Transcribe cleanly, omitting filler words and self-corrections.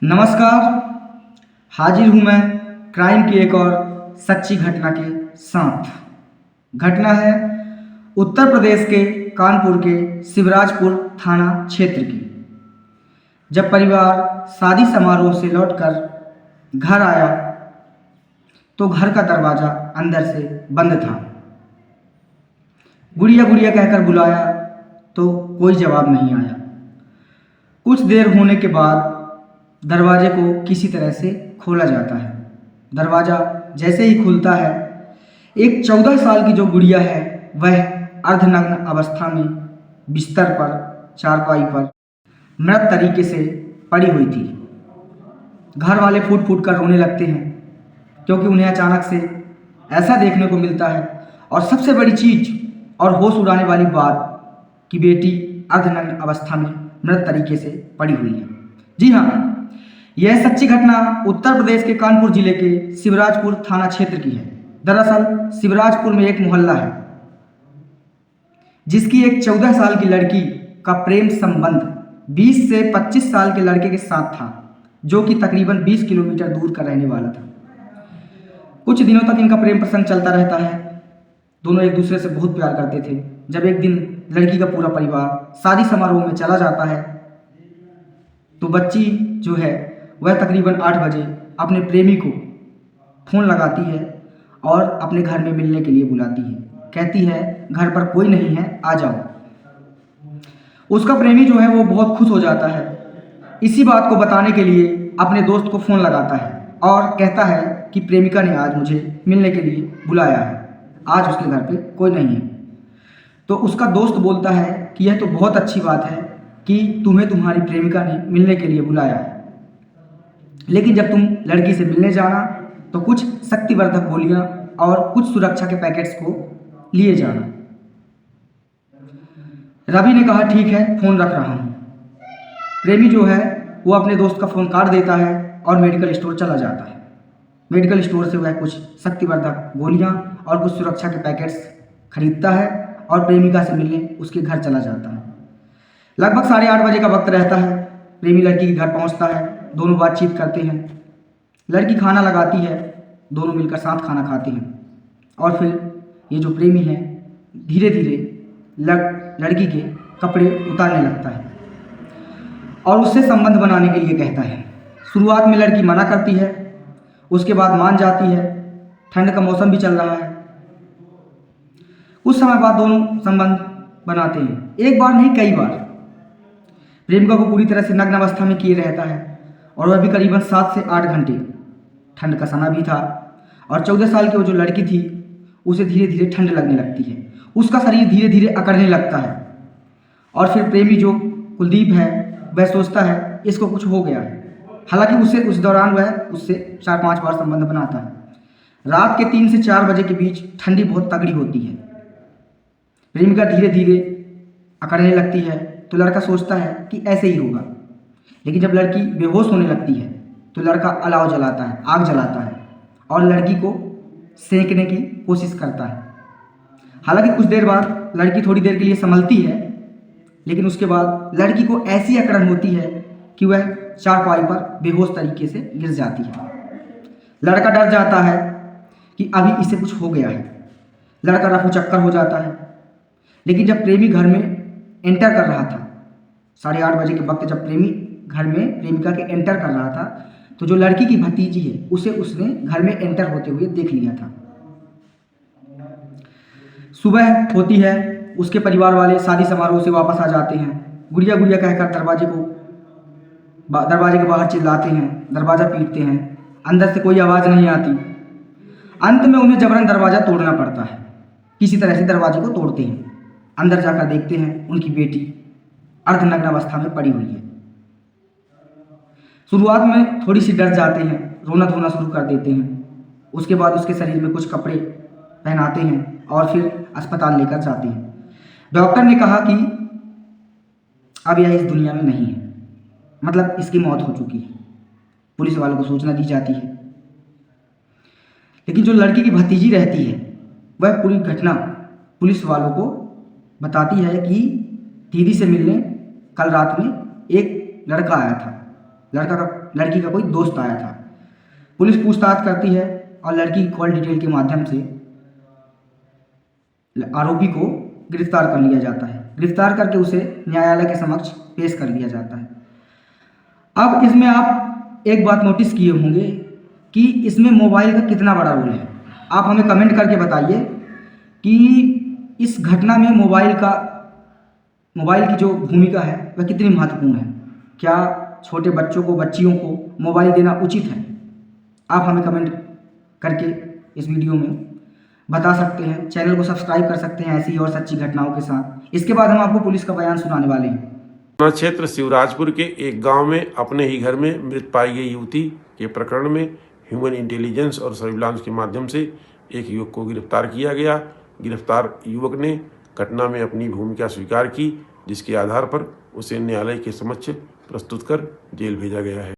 नमस्कार। हाजिर हूँ मैं क्राइम की एक और सच्ची घटना के साथ। घटना है उत्तर प्रदेश के कानपुर के शिवराजपुर थाना क्षेत्र की। जब परिवार शादी समारोह से लौटकर घर आया तो घर का दरवाज़ा अंदर से बंद था। गुड़िया गुड़िया कहकर बुलाया तो कोई जवाब नहीं आया। कुछ देर होने के बाद दरवाजे को किसी तरह से खोला जाता है। दरवाज़ा जैसे ही खुलता है, एक 14 साल की जो गुड़िया है वह अर्धनग्न अवस्था में बिस्तर पर चारपाई पर मृत तरीके से पड़ी हुई थी। घर वाले फूट फूट कर रोने लगते हैं क्योंकि उन्हें अचानक से ऐसा देखने को मिलता है। और सबसे बड़ी चीज़ और होश उड़ाने वाली बात कि बेटी अर्धनग्न अवस्था में मृत तरीके से पड़ी हुई है। जी हाँ, यह सच्ची घटना उत्तर प्रदेश के कानपुर जिले के शिवराजपुर थाना क्षेत्र की है। दरअसल शिवराजपुर में एक मोहल्ला है जिसकी एक 14 साल की लड़की का प्रेम संबंध 20 से 25 साल के लड़के के साथ था, जो कि तकरीबन 20 किलोमीटर दूर का रहने वाला था। कुछ दिनों तक इनका प्रेम प्रसंग चलता रहता है। दोनों एक दूसरे से बहुत प्यार करते थे। जब एक दिन लड़की का पूरा परिवार शादी समारोह में चला जाता है तो बच्ची जो है वह तकरीबन 8 बजे अपने प्रेमी को फ़ोन लगाती है और अपने घर में मिलने के लिए बुलाती है। कहती है घर पर कोई नहीं है, आ जाओ। उसका प्रेमी जो है वो बहुत खुश हो जाता है। इसी बात को बताने के लिए अपने दोस्त को फ़ोन लगाता है और कहता है कि प्रेमिका ने आज मुझे मिलने के लिए बुलाया है, आज उसके घर पे कोई नहीं है। तो उसका दोस्त बोलता है कि यह तो बहुत अच्छी बात है कि तुम्हें तुम्हारी प्रेमिका ने मिलने के लिए बुलाया है, लेकिन जब तुम लड़की से मिलने जाना तो कुछ शक्तिवर्धक गोलियां और कुछ सुरक्षा के पैकेट्स को लिए जाना। रवि ने कहा ठीक है, फ़ोन रख रहा हूँ। प्रेमी जो है वो अपने दोस्त का फ़ोन काट देता है और मेडिकल स्टोर चला जाता है। मेडिकल स्टोर से वह कुछ शक्तिवर्धक गोलियां और कुछ सुरक्षा के पैकेट्स खरीदता है और प्रेमिका से मिलने उसके घर चला जाता है। लगभग 8:30 बजे का वक्त रहता है। प्रेमी लड़की के घर पहुंचता है। दोनों बातचीत करते हैं। लड़की खाना लगाती है, दोनों मिलकर साथ खाना खाते हैं और फिर ये जो प्रेमी है धीरे धीरे लड़की के कपड़े उतारने लगता है और उससे संबंध बनाने के लिए कहता है। शुरुआत में लड़की मना करती है, उसके बाद मान जाती है। ठंड का मौसम भी चल रहा है। कुछ समय बाद दोनों संबंध बनाते हैं। एक बार नहीं, कई बार। प्रेमिका को पूरी तरह से नग्न अवस्था में किए रहता है और वह भी करीबन 7 से 8 घंटे। ठंड का समय भी था और 14 साल की वो जो लड़की थी उसे धीरे धीरे ठंड लगने लगती है। उसका शरीर धीरे धीरे अकड़ने लगता है और फिर प्रेमी जो कुलदीप है वह सोचता है इसको कुछ हो गया है। हालांकि उस दौरान वह उससे 4-5 बार संबंध बनाता है। रात के 3 से 4 बजे के बीच ठंडी बहुत तगड़ी होती है। प्रेमिका धीरे धीरे अकड़ने लगती है तो लड़का सोचता है कि ऐसे ही होगा, लेकिन जब लड़की बेहोश होने लगती है तो लड़का अलाव जलाता है, आग जलाता है और लड़की को सेंकने की कोशिश करता है। हालांकि कुछ देर बाद लड़की थोड़ी देर के लिए संभलती है, लेकिन उसके बाद लड़की को ऐसी अकड़न होती है कि वह चारपाई पर बेहोश तरीके से गिर जाती है। लड़का डर जाता है कि अभी इसे कुछ हो गया है। लड़का रफू चक्कर हो जाता है। लेकिन जब प्रेमी घर में एंटर कर रहा था, 8:30 बजे के वक्त जब प्रेमी घर में प्रेमिका के एंटर कर रहा था तो जो लड़की की भतीजी है उसे उसने घर में एंटर होते हुए देख लिया था। सुबह होती है, उसके परिवार वाले शादी समारोह से वापस आ जाते हैं। गुड़िया गुड़िया कहकर दरवाजे के बाहर चिल्लाते हैं, दरवाज़ा पीटते हैं। अंदर से कोई आवाज़ नहीं आती। अंत में उन्हें जबरन दरवाज़ा तोड़ना पड़ता है। किसी तरह से दरवाजे को तोड़ते हैं। अंदर जाकर देखते हैं उनकी बेटी अर्धनग्न अवस्था में पड़ी हुई है। शुरुआत में थोड़ी सी डर जाते हैं, रोना धोना शुरू कर देते हैं। उसके बाद उसके शरीर में कुछ कपड़े पहनाते हैं और फिर अस्पताल लेकर जाते हैं। डॉक्टर ने कहा कि अब यह इस दुनिया में नहीं है, मतलब इसकी मौत हो चुकी है। पुलिस वालों को सूचना दी जाती है, लेकिन जो लड़की की भतीजी रहती है वह पूरी घटना पुलिस वालों को बताती है कि दीदी से मिलने कल रात में एक लड़का आया था लड़की का कोई दोस्त आया था। पुलिस पूछताछ करती है और लड़की की कॉल डिटेल के माध्यम से आरोपी को गिरफ्तार कर लिया जाता है। गिरफ्तार करके उसे न्यायालय के समक्ष पेश कर दिया जाता है। अब इसमें आप एक बात नोटिस किए होंगे कि इसमें मोबाइल का कितना बड़ा रोल है। आप हमें कमेंट करके बताइए कि इस घटना में मोबाइल की जो भूमिका है वह कितनी महत्वपूर्ण है। क्या छोटे बच्चियों को मोबाइल देना उचित है? आप हमें कमेंट करके इस वीडियो में बता सकते हैं। चैनल को सब्सक्राइब कर सकते हैं ऐसी और सच्ची घटनाओं के साथ। इसके बाद हम आपको पुलिस का बयान सुनाने वाले हैं। थाना क्षेत्र शिवराजपुर के एक गांव में अपने ही घर में मृत पाई गई युवती के प्रकरण में ह्यूमन इंटेलिजेंस और सर्विलांस के माध्यम से एक युवक को गिरफ्तार किया गया। गिरफ्तार युवक ने घटना में अपनी भूमिका स्वीकार की, जिसके आधार पर उसे न्यायालय के समक्ष प्रस्तुत कर जेल भेजा गया है।